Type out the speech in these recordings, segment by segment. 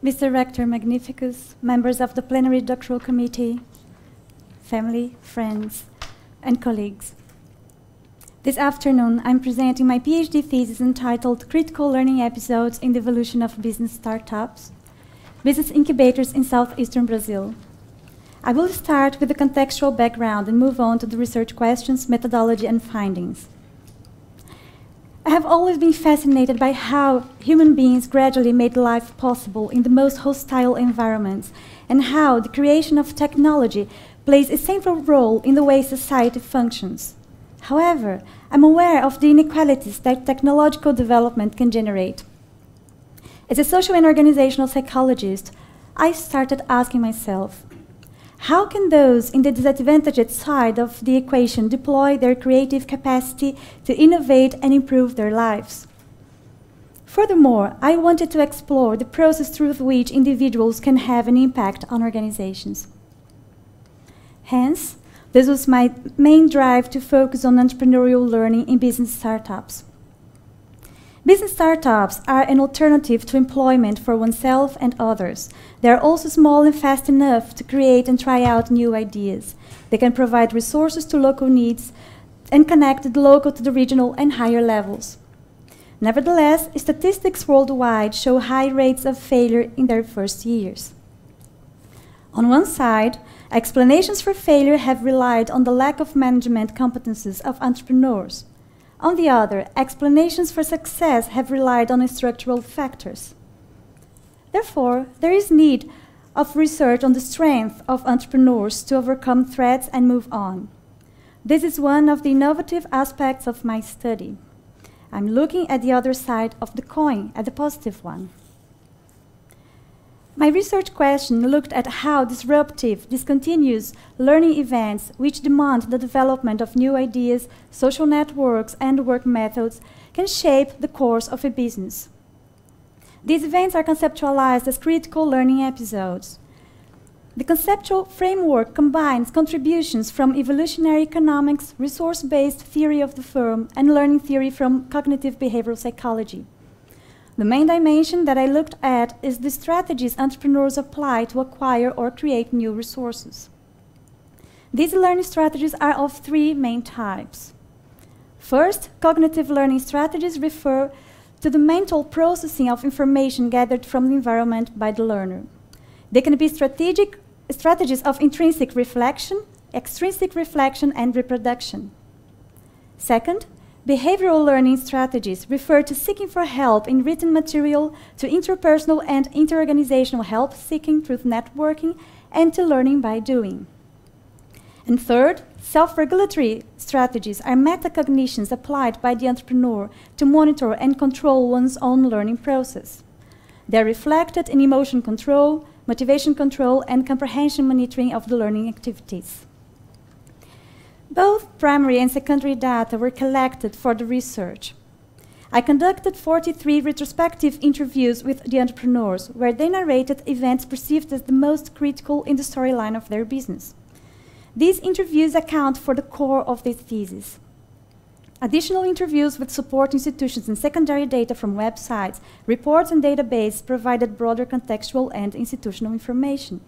Mr. Rector Magnificus, members of the Plenary Doctoral Committee, family, friends, and colleagues. This afternoon, I'm presenting my PhD thesis entitled Critical Learning Episodes in the Evolution of Business Startups, Business Incubators in Southeastern Brazil. I will start with the contextual background and move on to the research questions, methodology, and findings. I have always been fascinated by how human beings gradually made life possible in the most hostile environments, and how the creation of technology plays a central role in the way society functions. However, I'm aware of the inequalities that technological development can generate. As a social and organizational psychologist, I started asking myself, how can those in the disadvantaged side of the equation deploy their creative capacity to innovate and improve their lives? Furthermore, I wanted to explore the process through which individuals can have an impact on organizations. Hence, this was my main drive to focus on entrepreneurial learning in business startups. Business startups are an alternative to employment for oneself and others. They are also small and fast enough to create and try out new ideas. They can provide resources to local needs and connect the local to the regional and higher levels. Nevertheless, statistics worldwide show high rates of failure in their first years. On one side, explanations for failure have relied on the lack of management competences of entrepreneurs. On the other, explanations for success have relied on structural factors. Therefore, there is need of research on the strength of entrepreneurs to overcome threats and move on. This is one of the innovative aspects of my study. I'm looking at the other side of the coin, at the positive one. My research question looked at how disruptive, discontinuous learning events, which demand the development of new ideas, social networks, and work methods, can shape the course of a business. These events are conceptualized as critical learning episodes. The conceptual framework combines contributions from evolutionary economics, resource-based theory of the firm, and learning theory from cognitive behavioral psychology. The main dimension that I looked at is the strategies entrepreneurs apply to acquire or create new resources. These learning strategies are of three main types. First, cognitive learning strategies refer to the mental processing of information gathered from the environment by the learner. They can be strategies of intrinsic reflection, extrinsic reflection, and reproduction. Second, behavioral learning strategies refer to seeking for help in written material, to interpersonal and interorganizational help seeking through networking, and to learning by doing. And third, self-regulatory strategies are metacognitions applied by the entrepreneur to monitor and control one's own learning process. They are reflected in emotion control, motivation control, and comprehension monitoring of the learning activities. Both primary and secondary data were collected for the research. I conducted 43 retrospective interviews with the entrepreneurs, where they narrated events perceived as the most critical in the storyline of their business. These interviews account for the core of this thesis. Additional interviews with support institutions and secondary data from websites, reports, and databases provided broader contextual and institutional information.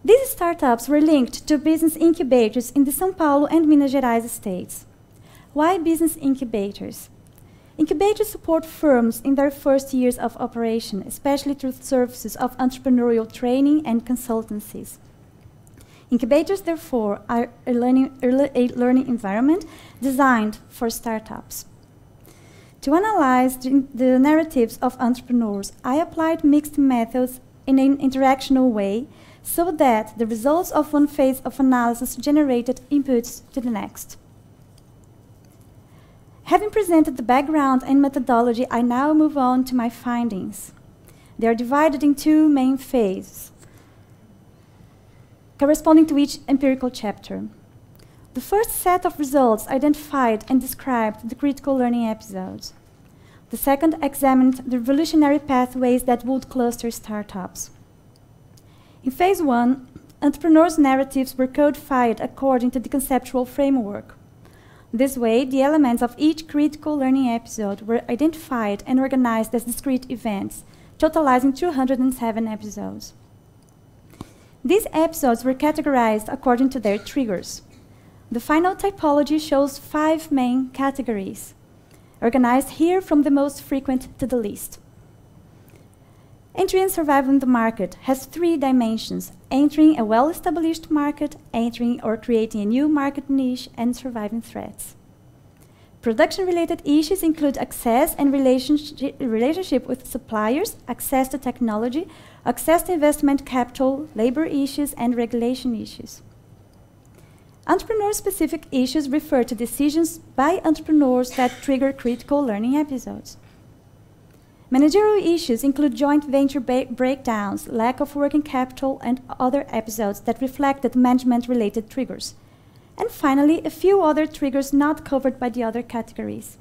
These startups were linked to business incubators in the São Paulo and Minas Gerais states. Why business incubators? Incubators support firms in their first years of operation, especially through services of entrepreneurial training and consultancies. Incubators, therefore, are a learning environment designed for startups. To analyze the narratives of entrepreneurs, I applied mixed methods in an interactional way, so that the results of one phase of analysis generated inputs to the next. Having presented the background and methodology, I now move on to my findings. They are divided in two main phases, corresponding to each empirical chapter. The first set of results identified and described the critical learning episodes. The second examined the revolutionary pathways that would cluster startups. In phase one, entrepreneurs' narratives were codified according to the conceptual framework. This way, the elements of each critical learning episode were identified and organized as discrete events, totalizing 207 episodes. These episodes were categorized according to their triggers. The final typology shows 5 main categories, organized here from the most frequent to the least. Entry and survival in the market has 3 dimensions: entering a well-established market, entering or creating a new market niche, and surviving threats. Production-related issues include access and relationship with suppliers, access to technology, access to investment capital, labor issues, and regulation issues. Entrepreneur-specific issues refer to decisions by entrepreneurs that trigger critical learning episodes. Managerial issues include joint venture breakdowns, lack of working capital, and other episodes that reflected management-related triggers. And finally, a few other triggers not covered by the other categories.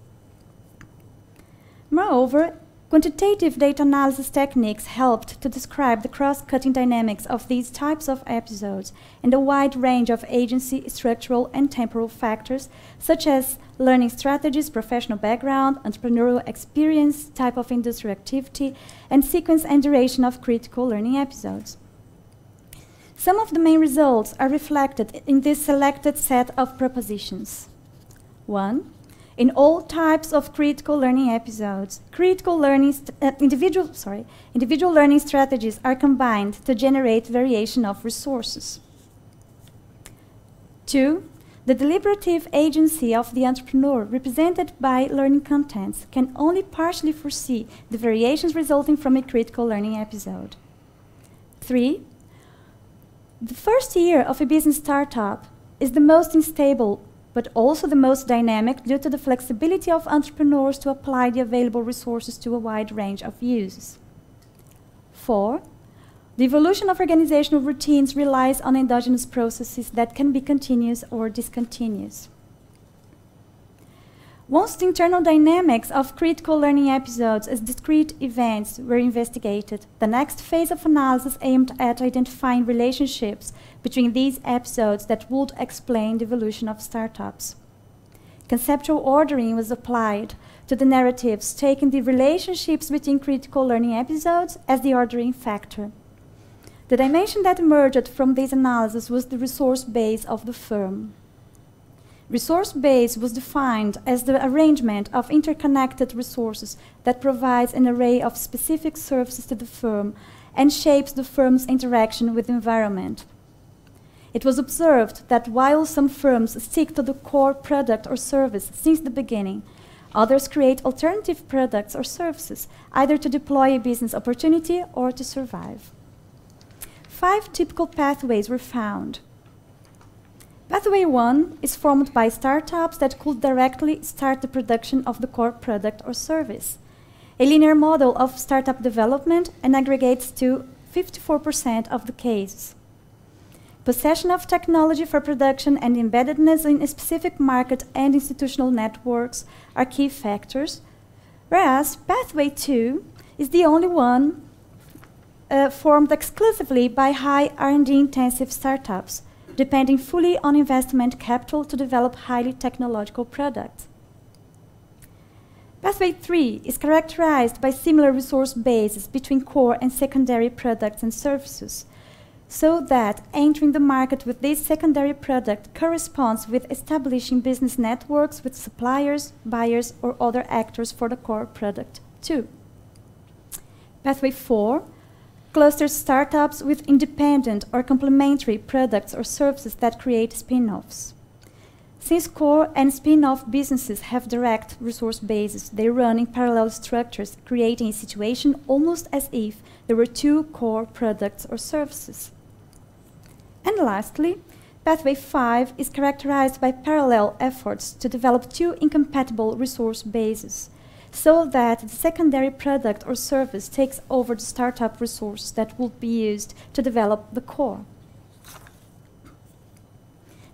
Moreover, quantitative data analysis techniques helped to describe the cross-cutting dynamics of these types of episodes and a wide range of agency, structural, and temporal factors, such as learning strategies, professional background, entrepreneurial experience, type of industrial activity, and sequence and duration of critical learning episodes. Some of the main results are reflected in this selected set of propositions. 1. In all types of critical learning episodes, individual learning strategies are combined to generate variation of resources. 2. The deliberative agency of the entrepreneur, represented by learning contents, can only partially foresee the variations resulting from a critical learning episode. 3. The first year of a business startup is the most unstable, but also the most dynamic due to the flexibility of entrepreneurs to apply the available resources to a wide range of uses. 4. The evolution of organizational routines relies on endogenous processes that can be continuous or discontinuous. Once the internal dynamics of critical learning episodes as discrete events were investigated, the next phase of analysis aimed at identifying relationships between these episodes that would explain the evolution of startups. Conceptual ordering was applied to the narratives, taking the relationships between critical learning episodes as the ordering factor. The dimension that emerged from this analysis was the resource base of the firm. Resource base was defined as the arrangement of interconnected resources that provides an array of specific services to the firm and shapes the firm's interaction with the environment. It was observed that while some firms stick to the core product or service since the beginning, others create alternative products or services, either to deploy a business opportunity or to survive. 5 typical pathways were found. Pathway 1 is formed by startups that could directly start the production of the core product or service. A linear model of startup development and aggregates to 54% of the cases. Possession of technology for production and embeddedness in a specific market and institutional networks are key factors, whereas Pathway 2 is the only one formed exclusively by high R&D intensive startups, depending fully on investment capital to develop highly technological products. Pathway 3 is characterized by similar resource bases between core and secondary products and services, so that entering the market with this secondary product corresponds with establishing business networks with suppliers, buyers, or other actors for the core product too. Pathway 4 clusters startups with independent or complementary products or services that create spin-offs. Since core and spin-off businesses have direct resource bases, they run in parallel structures, creating a situation almost as if there were 2 core products or services. And lastly, Pathway 5 is characterized by parallel efforts to develop 2 incompatible resource bases, so that the secondary product or service takes over the startup resources that will be used to develop the core.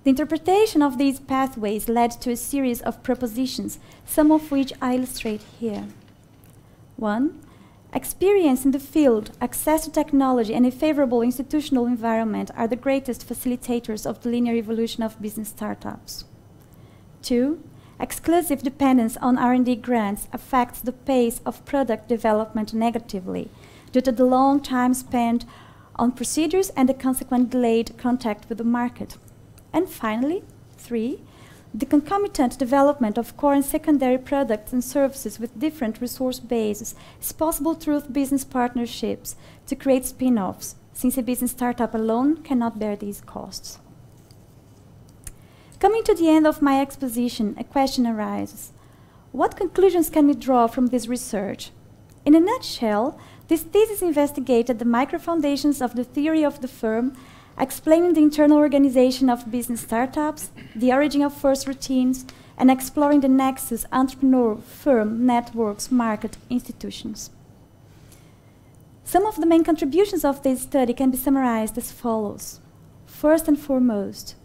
The interpretation of these pathways led to a series of propositions, some of which I illustrate here. 1. Experience in the field, access to technology, and a favorable institutional environment are the greatest facilitators of the linear evolution of business startups. 2. Exclusive dependence on R&D grants affects the pace of product development negatively, due to the long time spent on procedures and the consequent delayed contact with the market. And finally, 3, the concomitant development of core and secondary products and services with different resource bases is possible through business partnerships to create spin-offs, since a business startup alone cannot bear these costs. Coming to the end of my exposition, a question arises. What conclusions can we draw from this research? In a nutshell, this thesis investigated the micro-foundations of the theory of the firm, explaining the internal organization of business startups, the origin of first routines, and exploring the nexus entrepreneur, firm, networks, market, institutions. Some of the main contributions of this study can be summarized as follows. First and foremost,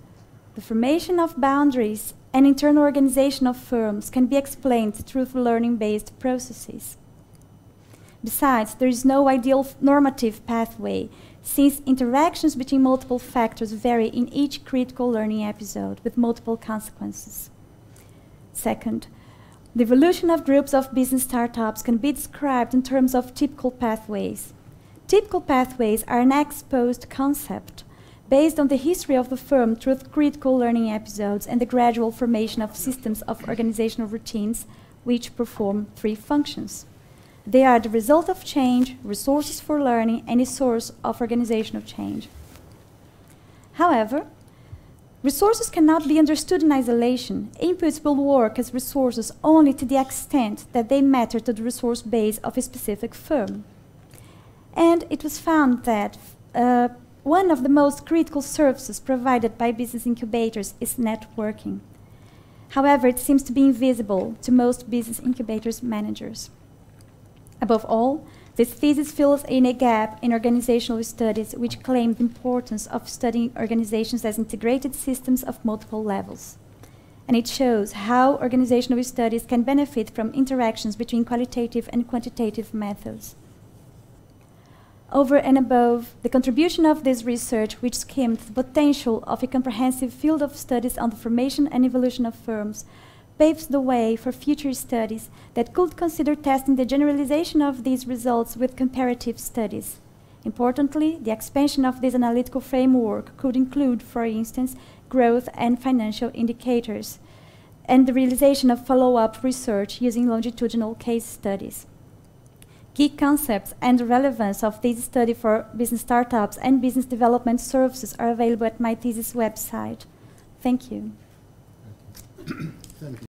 the formation of boundaries and internal organization of firms can be explained through learning-based processes. Besides, there is no ideal normative pathway, since interactions between multiple factors vary in each critical learning episode with multiple consequences. Second, the evolution of groups of business startups can be described in terms of typical pathways. Typical pathways are an exposed concept based on the history of the firm through critical learning episodes and the gradual formation of systems of organizational routines which perform 3 functions. They are the result of change, resources for learning, and a source of organizational change. However, resources cannot be understood in isolation. Inputs will work as resources only to the extent that they matter to the resource base of a specific firm. And it was found that one of the most critical services provided by business incubators is networking. However, it seems to be invisible to most business incubators managers. Above all, this thesis fills in a gap in organizational studies which claim the importance of studying organizations as integrated systems of multiple levels. And it shows how organizational studies can benefit from interactions between qualitative and quantitative methods. Over and above, the contribution of this research, which skimmed the potential of a comprehensive field of studies on the formation and evolution of firms, paves the way for future studies that could consider testing the generalization of these results with comparative studies. Importantly, the expansion of this analytical framework could include, for instance, growth and financial indicators, and the realization of follow-up research using longitudinal case studies. Key concepts and the relevance of this study for business startups and business development services are available at my thesis website. Thank you. Thank you.